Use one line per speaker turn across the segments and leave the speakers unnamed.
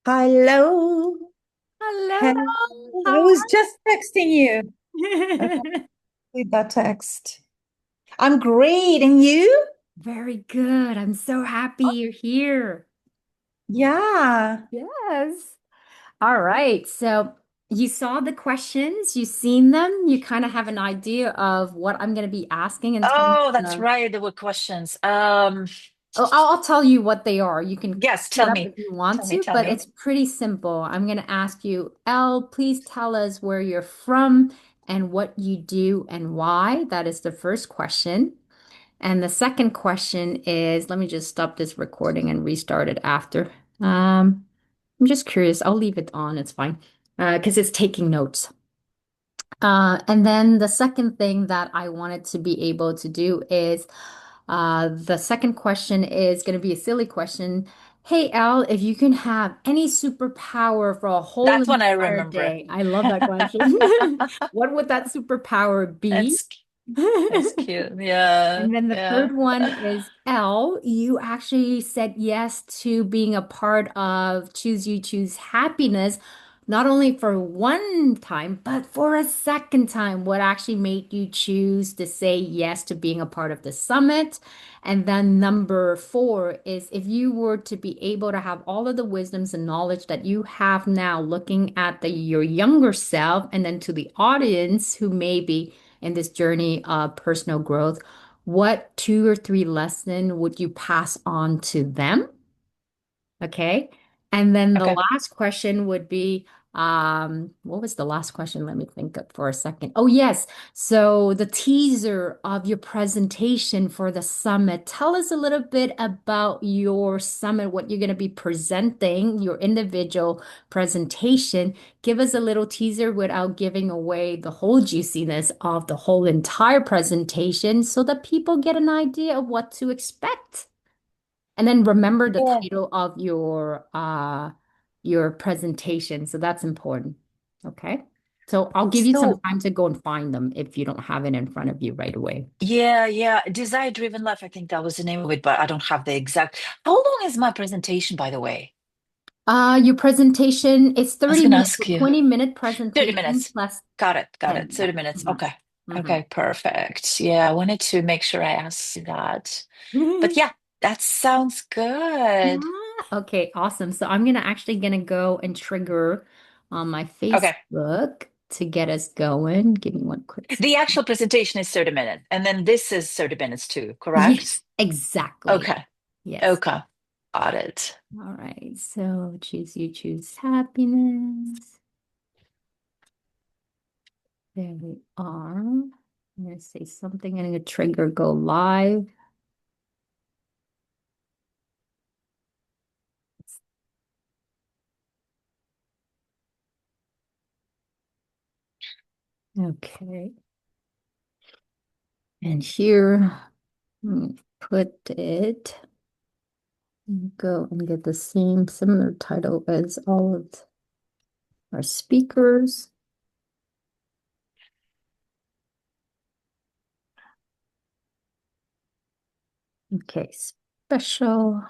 Hello.
Hello.
Hey, I
How
was just texting you. And I
are
read that text. I'm great. And you?
Very good. I'm so happy you're here.
Yeah.
Yes. All right. So you saw the questions, you've seen them, you kind of have an idea of what I'm going to be asking in terms
Oh, that's
of.
right. There were questions.
Oh, I'll tell you what they are. You can
Yes,
look it
tell
up if
me.
you want
Tell me,
to,
tell
but
me.
it's pretty simple. I'm going to ask you, Elle, please tell us where you're from and what you do and why. That is the first question. And the second question is, let me just stop this recording and restart it after. I'm just curious. I'll leave it on. It's fine. Because it's taking notes. And then the second thing that I wanted to be able to do is the second question is going to be a silly question. Hey, Al, if you can have any superpower for a whole
That one I
entire
remember.
day, I love that question. What would that superpower be?
That's that's cute. Yeah,
And then the
yeah.
third one is L. You actually said yes to being a part of Choose You Choose Happiness, not only for one time, but for a second time. What actually made you choose to say yes to being a part of the summit? And then number four is if you were to be able to have all of the wisdoms and knowledge that you have now, looking at your younger self, and then to the audience who may be in this journey of personal growth, what two or three lesson would you pass on to them? Okay. And then the
Okay.
last question would be, what was the last question? Let me think of for a second. Oh, yes. So the teaser of your presentation for the summit. Tell us a little bit about your summit, what you're going to be presenting, your individual presentation. Give us a little teaser without giving away the whole juiciness of the whole entire presentation so that people get an idea of what to expect. And then remember the
Yeah.
title of your presentation. So that's important. Okay. So I'll give you some
So,
time to go and find them if you don't have it in front of you right away.
yeah, yeah. Desire Driven Life, I think that was the name of it, but I don't have the exact. How long is my presentation, by the way?
Your presentation is
I was
30
gonna
minutes, a
ask you.
20-minute
30
presentation
minutes.
plus
Got it, got
10
it. 30
minutes.
minutes.
Mhm.
Okay.
Mhm.
Okay, perfect. Yeah, I wanted to make sure I asked you that. But yeah, that sounds good.
Yeah. Okay, awesome. So I'm gonna go and trigger on my
Okay.
Facebook to get us going. Give me one quick
The
second.
actual presentation is 30 minutes, and then this is 30 minutes too,
Yes,
correct?
exactly.
Okay.
Yes.
Okay. Got it.
All right. So you choose happiness. There we are. I'm gonna say something and a trigger go live. Okay. And here, put it. Go and get the same similar title as all of our speakers. Okay, special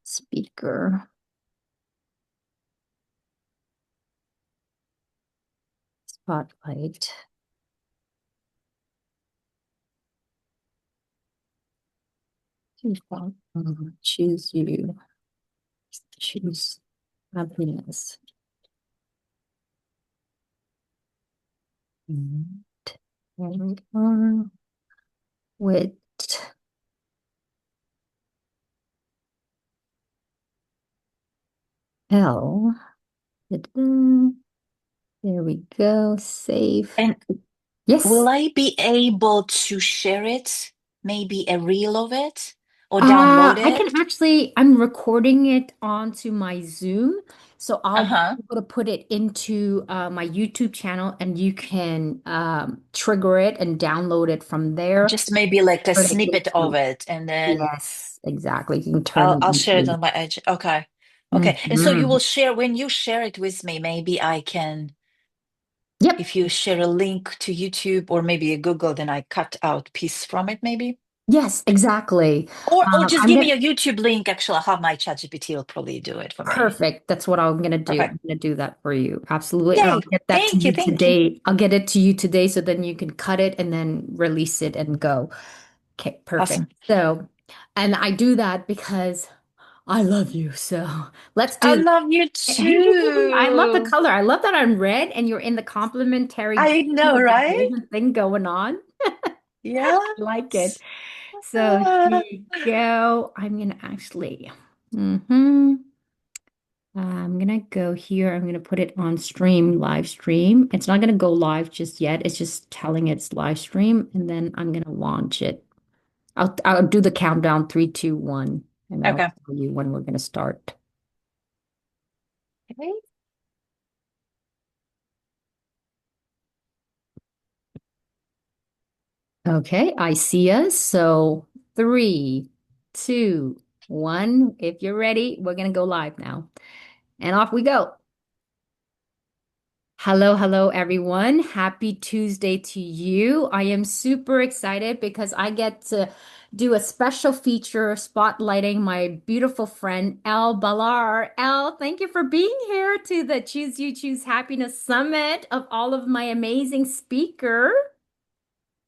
speaker spotlight. Default, choose you. Choose happiness. And there we are with L. Da-da. There we go. Save.
And will
Yes.
I be able to share it? Maybe a reel of it or download
I can
it?
actually, I'm recording it onto my Zoom. So I'll be
Uh-huh.
able to put it into my YouTube channel and you can trigger it and download it from there.
Just maybe like a
Turn it
snippet of
into,
it, and then
yes, exactly. You can turn
I'll
it
I'll share it
into.
on my edge. Okay. Okay. And so you will
Mhm.
share when you share it with me, maybe I can,
Yep.
if you share a link to YouTube or maybe a Google, then I cut out piece from it, maybe.
Yes, exactly.
Or just
I'm
give
gonna
me a YouTube link. Actually, I'll have my ChatGPT will probably do it for me.
Perfect. That's what I'm gonna do.
Perfect.
I'm gonna do that for you. Absolutely. And I'll
Yay.
get that to
Thank you.
you
Thank you.
today. I'll get it to you today so then you can cut it and then release it and go. Okay, perfect.
Awesome.
So, and I do that because I love you. So let's
I
do
love you
that. I love the
too.
color. I love that I'm red and you're in the complementary
I
green
know,
with the
right?
golden thing going on. I like it.
Yes.
So here
Ah,
you go. I'm gonna actually. hmm I'm gonna go here. I'm gonna put it on stream, live stream. It's not gonna go live just yet. It's just telling it's live stream, and then I'm gonna launch it. I'll do the countdown, three, two, one, and I'll
okay.
tell you when we're gonna start.
Okay.
Okay, I see us. So three, two, one. If you're ready, we're gonna go live now. And off we go. Hello, hello, everyone. Happy Tuesday to you. I am super excited because I get to do a special feature spotlighting my beautiful friend, Elle Ballard. Elle, thank you for being here to the Choose You Choose Happiness Summit of all of my amazing speaker.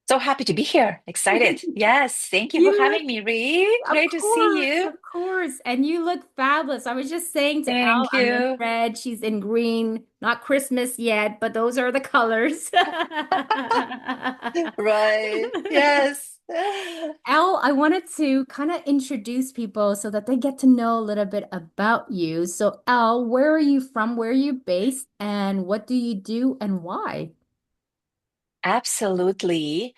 So happy to be here. Excited. Yes. Thank you for
You
having me, Ree.
Of
Great to see
course,
you.
of course. And you look fabulous. I was just saying to Elle,
Thank
I'm in
you.
red, she's in green. Not Christmas yet, but those are the colors.
Right. Yes.
Elle, I wanted to kind of introduce people so that they get to know a little bit about you. So, Elle, where are you from? Where are you based? And what do you do and why?
Absolutely.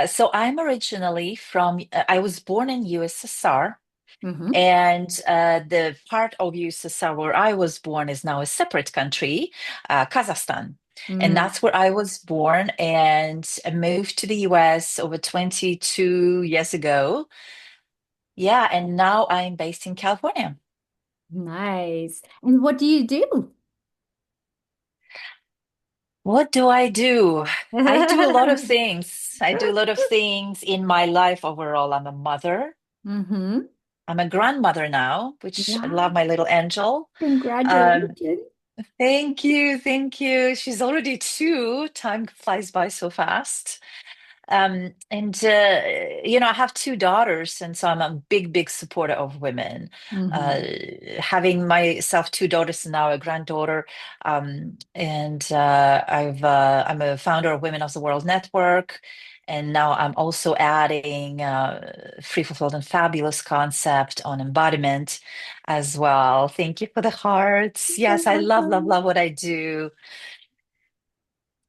So I'm originally from, I was born in USSR,
Mm-hmm.
and the part of USSR where I was born is now a separate country, Kazakhstan. And
Mm,
that's where I was born and I moved to the US over 22 years ago. Yeah, and now I'm based in California.
nice. And what do you do?
What do I do? I do a lot of things. I do a lot of things in my life overall. I'm a mother.
Mm-hmm.
I'm a grandmother now, which I love
Wow.
my little angel. Um,
Congratulations.
thank you, thank you. She's already two. Time flies by so fast. And I have two daughters, and so I'm a big, big supporter of women. Uh,
Mm-hmm.
Having myself two daughters and now a granddaughter, and I'm a founder of Women of the World Network, and now I'm also adding Free, Fulfilled, and Fabulous concept on embodiment as well. Thank you for the hearts. Yes, I love, love, love what I do.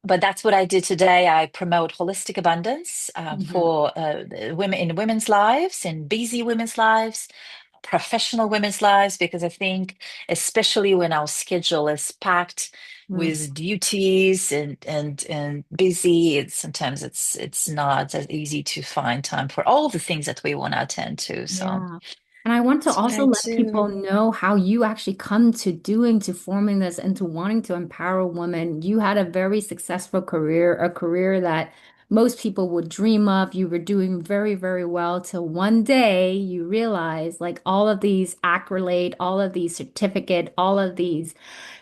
But that's what I did today. I promote holistic abundance
Mm-hmm.
for women in women's lives, in busy women's lives, professional women's lives, because I think, especially when our schedule is packed
Mm.
with duties and busy, it's not as easy to find time for all the things that we want to attend to. So
Yeah. And I want to
that's what
also
I
let people
do.
know how you actually come to doing, to forming this, and to wanting to empower women. You had a very successful career, a career that most people would dream of. You were doing very, very well till one day you realize like all of these accolade, all of these certificate, all of these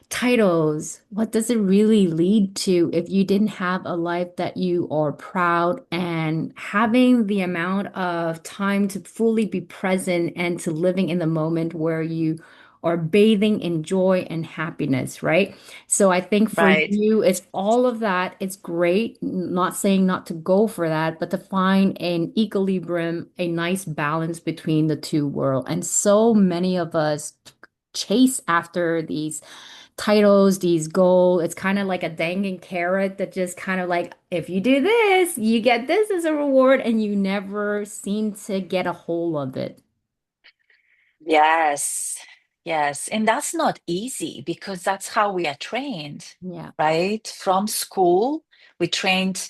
titles, what does it really lead to if you didn't have a life that you are proud and having the amount of time to fully be present and to living in the moment where you are bathing in joy and happiness, right? So I think for
Right.
you, it's all of that. It's great. Not saying not to go for that, but to find an equilibrium, a nice balance between the two worlds. And so many of us chase after these titles, these goals. It's kind of like a dangling carrot that just kind of like, if you do this, you get this as a reward, and you never seem to get a hold of it.
Yes, yes. And that's not easy because that's how we are trained,
Yeah.
right? From school, we trained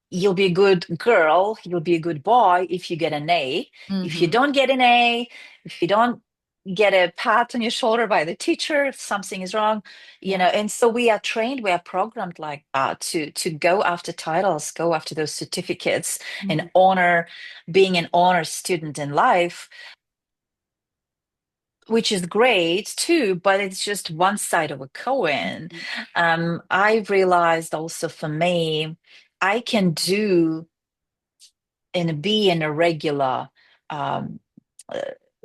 you'll be a good girl, you'll be a good boy if you get an A. If you
Mm-hmm.
don't get an A, if you don't, get a pat on your shoulder by the teacher if something is wrong,
Yeah.
and so we are trained, we are programmed like that to go after titles, go after those certificates, and
Mhm.
honor being an honor student in life, which is great too, but it's just one side of a coin.
Mhm.
I've realized also for me, I can do and be in a regular um, uh,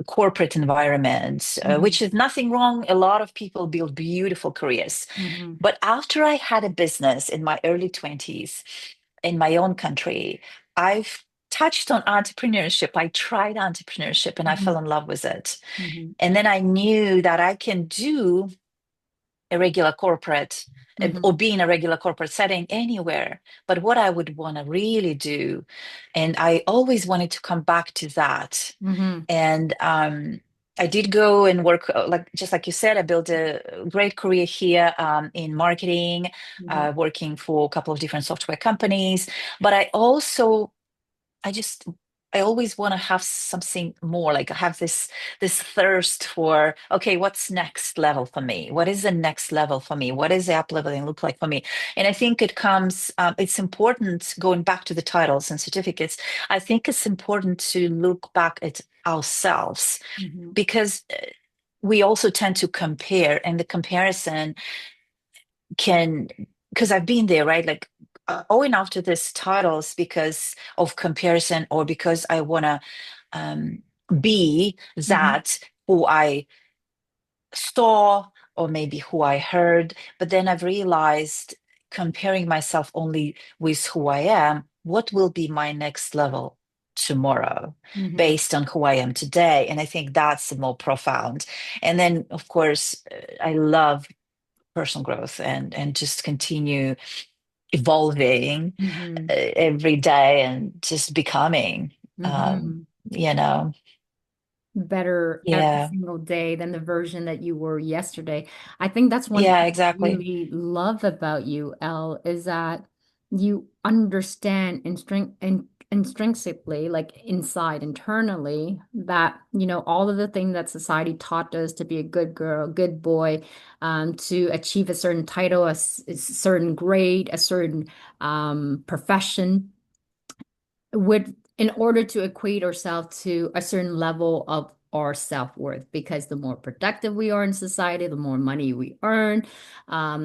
corporate environment,
Mhm.
which is nothing wrong. A lot of people build beautiful careers.
Mhm.
But after I had a business in my early 20s in my own country, I've touched on entrepreneurship. I tried entrepreneurship and I fell
Mhm.
in love with it.
Mhm.
And then I knew that I can do a regular corporate or
Mhm.
be in a regular corporate setting anywhere. But what I would want to really do, and I always wanted to come back to that.
Mhm.
And I did go and work, like just like you said, I built a great career here in marketing,
Mhm.
working for a couple of different software companies. But I just I always want to have something more, like I have this thirst for, okay, what's next level for me? What is the next level for me? What does the up leveling look like for me? And I think it's important, going back to the titles and certificates, I think it's important to look back at ourselves,
Mhm.
because we also tend to compare, and the comparison can, because I've been there, right? Like going after these titles because of comparison, or because I want to um, be
Mhm.
that who I saw, or maybe who I heard. But then I've realized, comparing myself only with who I am, what will be my next level tomorrow
Mhm.
based on who I am today? And I think that's the more profound. And then, of course, I love personal growth and just continue evolving
Mhm.
every day and just becoming um
Mhm.
you know
Better every
yeah,
single day than the version that you were yesterday. I think that's one
yeah,
thing I
exactly,
really love about you, Elle, is that you understand intrinsically, like inside, internally, that, all of the things that society taught us to be a good girl, good boy, to achieve a certain title, a certain grade, a certain profession would in order to equate ourselves to a certain level of our self-worth, because the more productive we are in society, the more money we earn,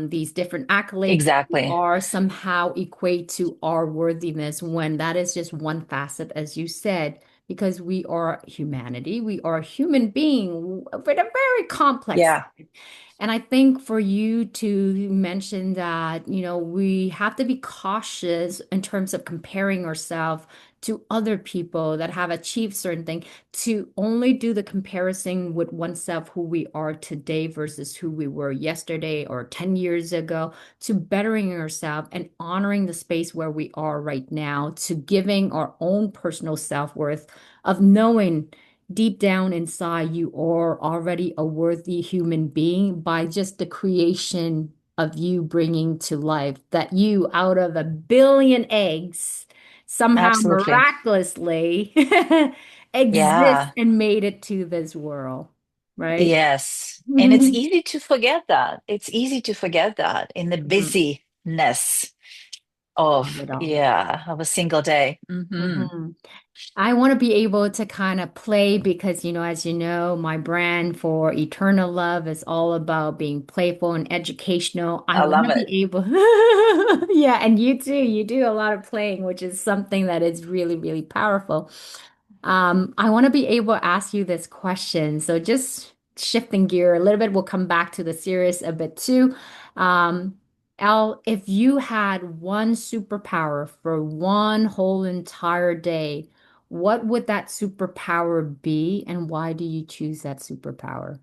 these different accolades we
exactly,
are somehow equate to our worthiness, when that is just one facet, as you said, because we are humanity, we are a human being with a very complex.
yeah,
And I think for you to mention that, we have to be cautious in terms of comparing ourselves to other people that have achieved certain things, to only do the comparison with oneself, who we are today versus who we were yesterday or 10 years ago, to bettering ourselves and honoring the space where we are right now, to giving our own personal self-worth, of knowing deep down inside you are already a worthy human being by just the creation of you bringing to life, that you, out of a billion eggs, somehow
absolutely,
miraculously exist
yeah,
and made it to this world, right?
yes. And it's
Mhm.
easy to forget that, it's easy to forget that in the busyness
Of
of,
it all.
yeah, of a single day. Hmm.
Mhm. I want to be able to kind of play because, as you know, my brand for Eternal Love is all about being playful and educational. I
I
want
love
to be
it.
able, yeah, and you too. You do a lot of playing, which is something that is really, really powerful. I want to be able to ask you this question. So just shifting gear a little bit, we'll come back to the serious a bit too. Um, Al, if you had one superpower for one whole entire day, what would that superpower be, and why do you choose that superpower?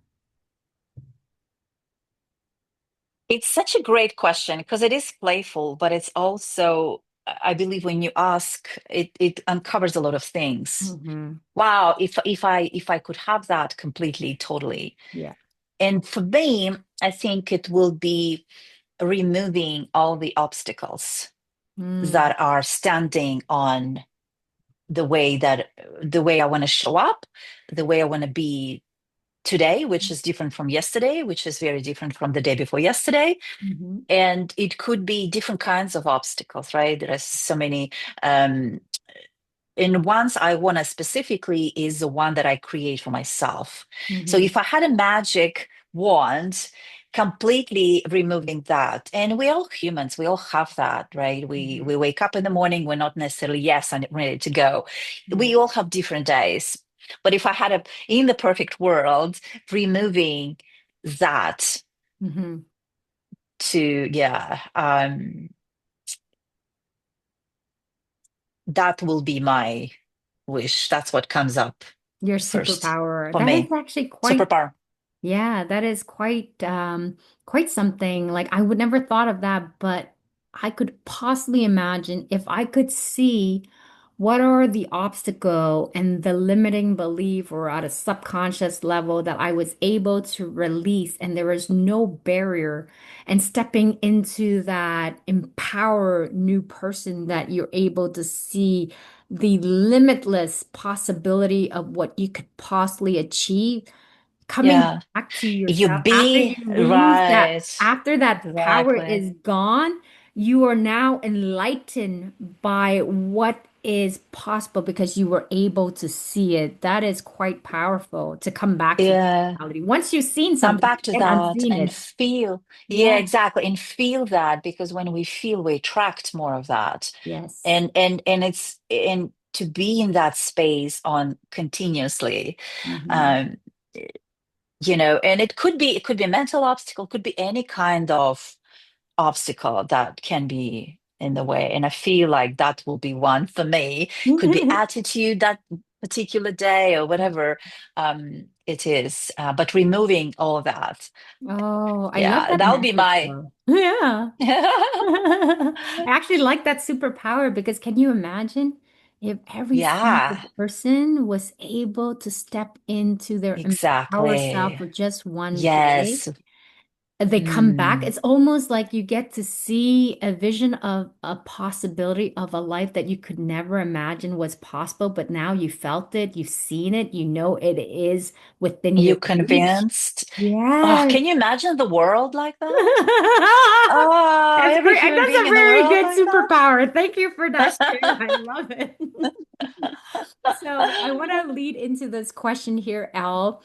It's such a great question because it is playful, but it's also, I believe when you ask, it uncovers a lot of things.
Hmm.
Wow, if I could have that completely, totally.
Yeah.
And for me, I think it will be removing all the obstacles
Mm,
that are standing on the way I want to show up, the way I want to be today, which is different from yesterday, which is very different from the day before yesterday.
Hmm.
And it could be different kinds of obstacles, right? There are so many. Um, and ones I want to specifically is the one that I create for myself. So
Hmm.
if I had a magic wand, completely removing that, and we all humans, we all have that, right? We
Hmm.
wake up in the morning, we're not necessarily yes, I'm ready to go.
Yeah.
We all have different days. But if I had a in the perfect world, removing that
Hmm.
to yeah, that will be my wish. That's what comes up
Your
first
superpower.
for
That is
me.
actually quite,
Superpower.
yeah, that is quite something. Like I would never thought of that, but I could possibly imagine if I could see what are the obstacle and the limiting belief or at a subconscious level that I was able to release and there was no barrier and stepping into that empower new person that you're able to see the limitless possibility of what you could possibly achieve coming
Yeah.
back to
You
yourself after
be
you lose that,
right.
after that power
Exactly.
is gone, you are now enlightened by what is possible because you were able to see it. That is quite powerful to come back to that
Yeah.
reality. Once you've seen
Come
something,
back
you
to
can't
that
unseen
and
it.
feel. Yeah,
Yeah.
exactly. And feel that because when we feel, we attract more of that.
Yes.
And it's and to be in that space on continuously.
Hmm.
Um, and it could be a mental obstacle, could be any kind of obstacle that can be in the way. And I feel like that will be one for me. Could be attitude that particular day or whatever it is. But removing all of that.
Oh, I love
Yeah,
that
that would be
message
my.
though. Yeah. I actually like that superpower because can you imagine if every single
Yeah,
person was able to step into their empower self
exactly.
for just one day?
Yes.
They come back.
Mm,
It's almost like you get to see a vision of a possibility of a life that you could never imagine was possible, but now you felt it, you've seen it, you know it is within
you
your reach.
convinced? Oh,
Yes.
can you imagine the world like that? Oh,
That's
every
great. And
human
that's
being
a
in the
very
world
good
like
superpower. Thank you for that share. I
that?
love it. So I want to lead into this question here, Elle.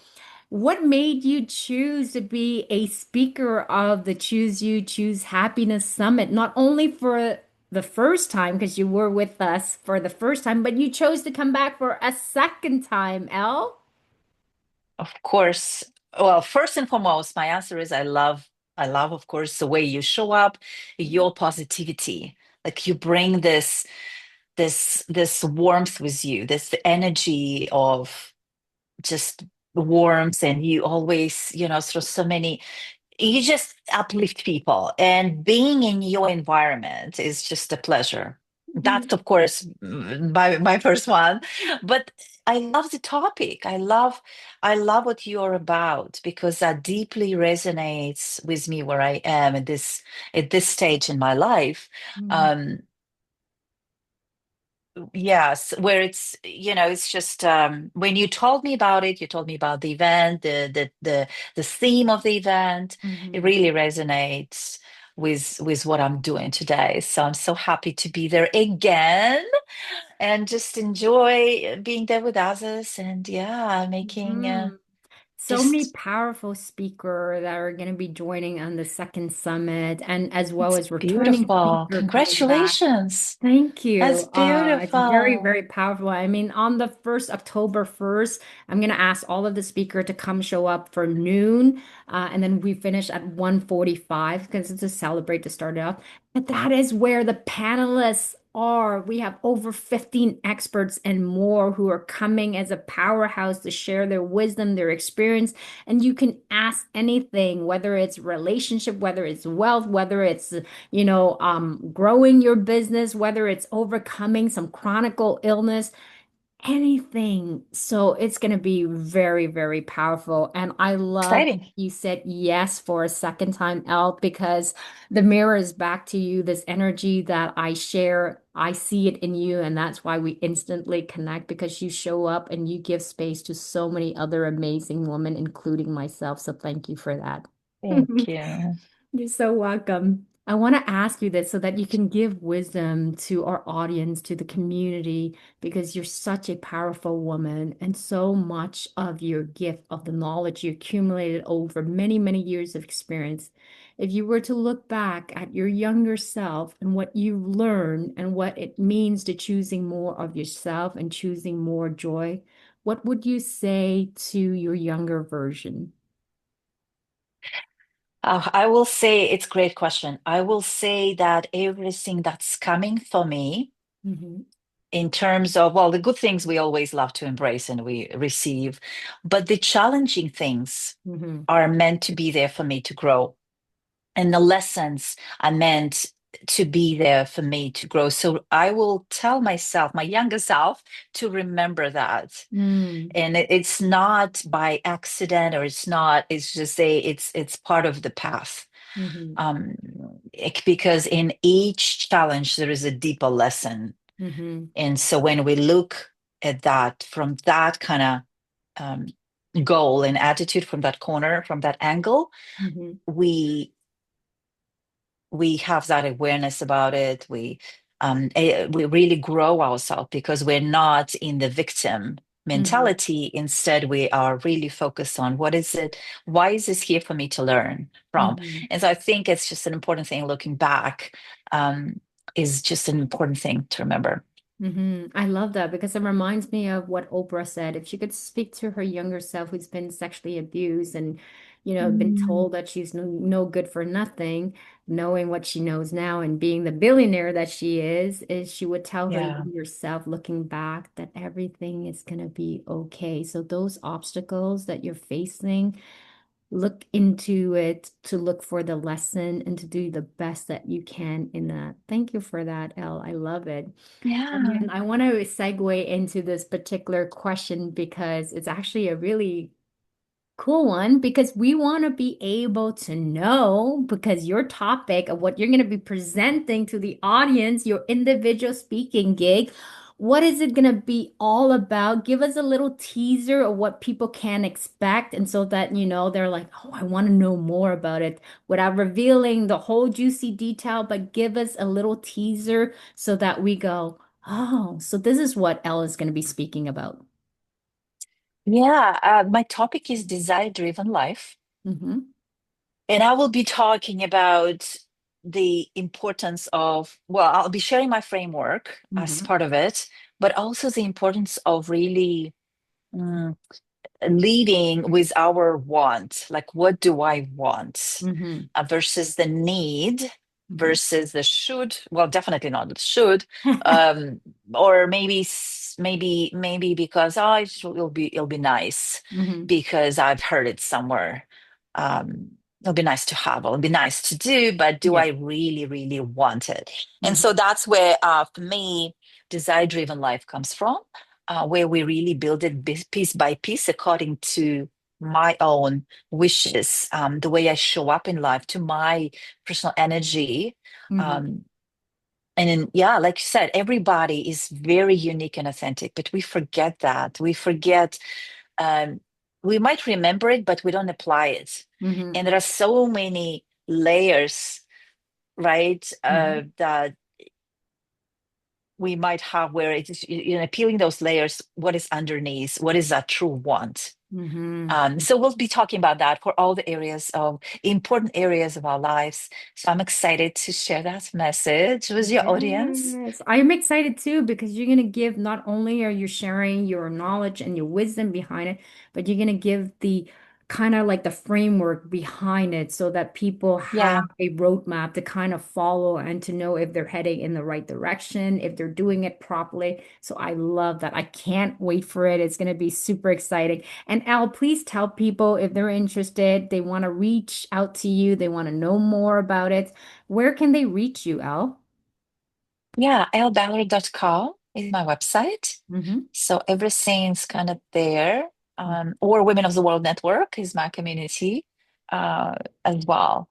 What made you choose to be a speaker of the Choose You, Choose Happiness Summit? Not only for the first time, because you were with us for the first time, but you chose to come back for a second time, Elle.
Of course. Well, first and foremost, my answer is I love, of course, the way you show up, your positivity. Like you bring this warmth with you, this energy of just warmth, and you always, through so many you just uplift people, and being in your environment is just a pleasure.
Mhm.
That's of course my first one, but I love the topic. I love what you're about because that deeply resonates with me where I am at this stage in my life.
Mhm.
um Yes, where it's just when you told me about it, you told me about the event, the theme of the event, it
Mhm.
really resonates with what I'm doing today. So I'm so happy to be there again and just enjoy being there with others and yeah, making
Mhm. So many
just
powerful speakers that are going to be joining on the second summit, and as well
it's
as returning
beautiful.
speaker coming back.
Congratulations.
Thank
That's
you. It's very,
beautiful.
very powerful. I mean, on the first October 1st, I'm gonna ask all of the speaker to come show up for noon, and then we finish at 1:45 because it's to celebrate to start it off. But that is where the panelists are. We have over 15 experts and more who are coming as a powerhouse to share their wisdom, their experience, and you can ask anything, whether it's relationship, whether it's wealth, whether it's growing your business, whether it's overcoming some chronic illness, anything. So it's going to be very, very powerful. And I love
Exciting.
you said yes for a second time, Elle, because the mirror is back to you. This energy that I share, I see it in you. And that's why we instantly connect because you show up and you give space to so many other amazing women, including myself. So thank you for that.
Thank you.
You're so welcome. I want to ask you this so that you can give wisdom to our audience, to the community, because you're such a powerful woman and so much of your gift of the knowledge you accumulated over many, many years of experience. If you were to look back at your younger self and what you learned and what it means to choosing more of yourself and choosing more joy, what would you say to your younger version?
I will say it's a great question. I will say that everything that's coming for me
Hmm.
in terms of, well, the good things we always love to embrace and we receive, but the challenging things
Hmm.
are meant to be there for me to grow. And the lessons are meant to be there for me to grow. So I will tell myself, my younger self, to remember that.
Mm.
And it's not by accident, or it's not, it's just it's part of the path.
Hmm.
Um, because in each challenge, there is a deeper lesson.
Hmm.
And so when we look at that from that kind of um, goal and attitude, from that corner, from that angle,
Hmm.
we we have that awareness about it. We really grow ourselves because we're not in the victim
Hmm.
mentality. Instead, we are really focused on what is it, why is this here for me to learn from?
Hmm.
And so I think it's just an important thing looking back, is just an important thing to remember.
I love that because it reminds me of what Oprah said. If she could speak to her younger self who's been sexually abused and, been
Mm,
told that she's no good for nothing, knowing what she knows now and being the billionaire that is she would tell her
yeah.
younger self, looking back, that everything is going to be okay. So those obstacles that you're facing, look into it to look for the lesson and to do the best that you can in that. Thank you for that, Elle. I love it. And
Yeah.
then I want to segue into this particular question because it's actually a really cool one because we want to be able to know because your topic of what you're going to be presenting to the audience, your individual speaking gig, what is it going to be all about? Give us a little teaser of what people can expect and so that they're like, "Oh, I want to know more about it," without revealing the whole juicy detail, but give us a little teaser so that we go, "Oh, so this is what Elle is going to be speaking about."
Yeah. My topic is desire driven life.
Mm-hmm.
And I will be talking about the importance of, well, I'll be sharing my framework as
Mm-hmm.
part of it, but also the importance of really mm, leading with our want. Like, what do I want?
Mm-hmm.
Versus the need
Mm-hmm.
versus the should. Well, definitely not the should. Um, or maybe, maybe because it'll be nice
Mm-hmm.
because I've heard it somewhere. It'll be nice to have, it'll be nice to do, but do
Yeah.
I really, really want it? And
Mm-hmm.
so that's where, for me, desire-driven life comes from, where we really build it piece by piece according to my own wishes, the way I show up in life, to my personal energy.
Mm-hmm.
Um, and then, yeah, like you said, everybody is very unique and authentic, but we forget that. We forget, um, we might remember it, but we don't apply it.
Mm-hmm.
And there are so many layers, right?
Mm-hmm.
That we might have where it is, peeling those layers, what is underneath, what is that true want?
Mm-hmm.
So we'll be talking about that for all the areas of important areas of our lives. So I'm excited to share that message with your audience.
Yes, I'm excited too because you're going to give, not only are you sharing your knowledge and your wisdom behind it, but you're going to give the kind of like the framework behind it so that people have
Yeah.
a roadmap to kind of follow and to know if they're heading in the right direction, if they're doing it properly. So I love that. I can't wait for it. It's going to be super exciting. And Al, please tell people if they're interested, they want to reach out to you, they want to know more about it. Where can they reach you, Al?
Yeah, ellballard.com. is my website.
Hmm.
So everything's kind of there. Or Women of the World Network is my community uh, as well.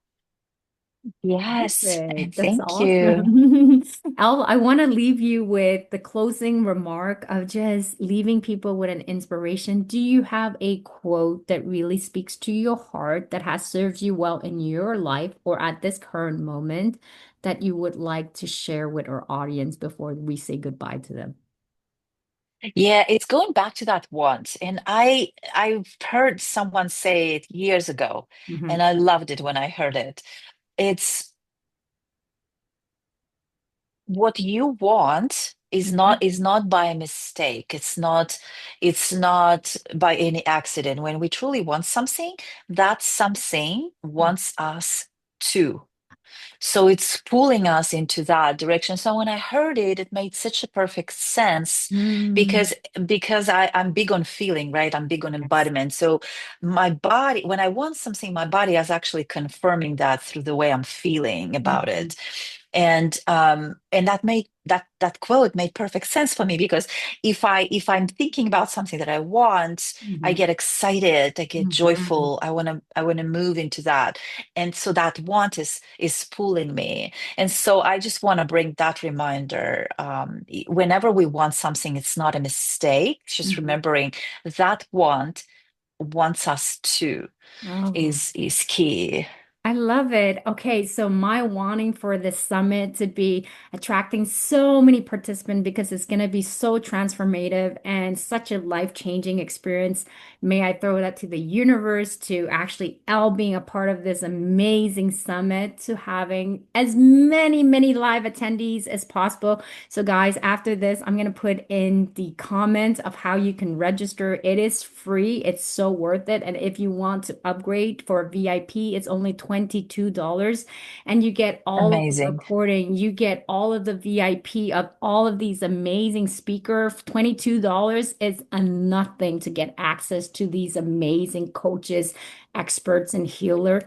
Yes, and
Perfect. That's
thank you.
awesome. Al, I want to leave you with the closing remark of just leaving people with an inspiration. Do you have a quote that really speaks to your heart that has served you well in your life or at this current moment that you would like to share with our audience before we say goodbye to them?
Yeah, it's going back to that once. And I've heard someone say it years ago,
Hmm.
and I loved it when I heard it. It's what you want is not by a mistake. It's not by any accident. When we truly want something, that something wants us too. So it's pulling us into that direction. So when I heard it, it made such a perfect sense
Mm.
because I'm big on feeling, right? I'm big on
Yes.
embodiment. So my body, when I want something, my body is actually confirming that through the way I'm feeling about
Mhm.
it. And that made that quote made perfect sense for me because if I'm thinking about something that I want, I
Mhm.
get excited, I get
Mhm.
joyful, I want to move into that. And so that want is pulling me. And so I just want to bring that reminder. Whenever we want something, it's not a mistake. Just
Mhm.
remembering that want wants us to
Oh.
is key.
I love it. Okay, so my wanting for this summit to be attracting so many participants because it's going to be so transformative and such a life-changing experience. May I throw that to the universe, to actually Elle being a part of this amazing summit, to having as many live attendees as possible. So, guys, after this, I'm going to put in the comments of how you can register. It is free, it's so worth it. And if you want to upgrade for VIP, it's only $22. And you get all of the
Amazing.
recording, you get all of the VIP of all of these amazing speakers. $22 is a nothing to get access to these amazing coaches, experts, and healer.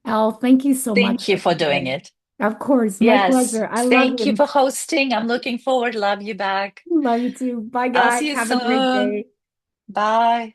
Elle, thank you so much
Thank you
for
for doing
today.
it.
Of course, my
Yes.
pleasure. I love
Thank you
you.
for hosting. I'm looking forward. Love you back.
Love you too. Bye,
I'll
guys.
see you
Have a great
soon.
day.
Bye.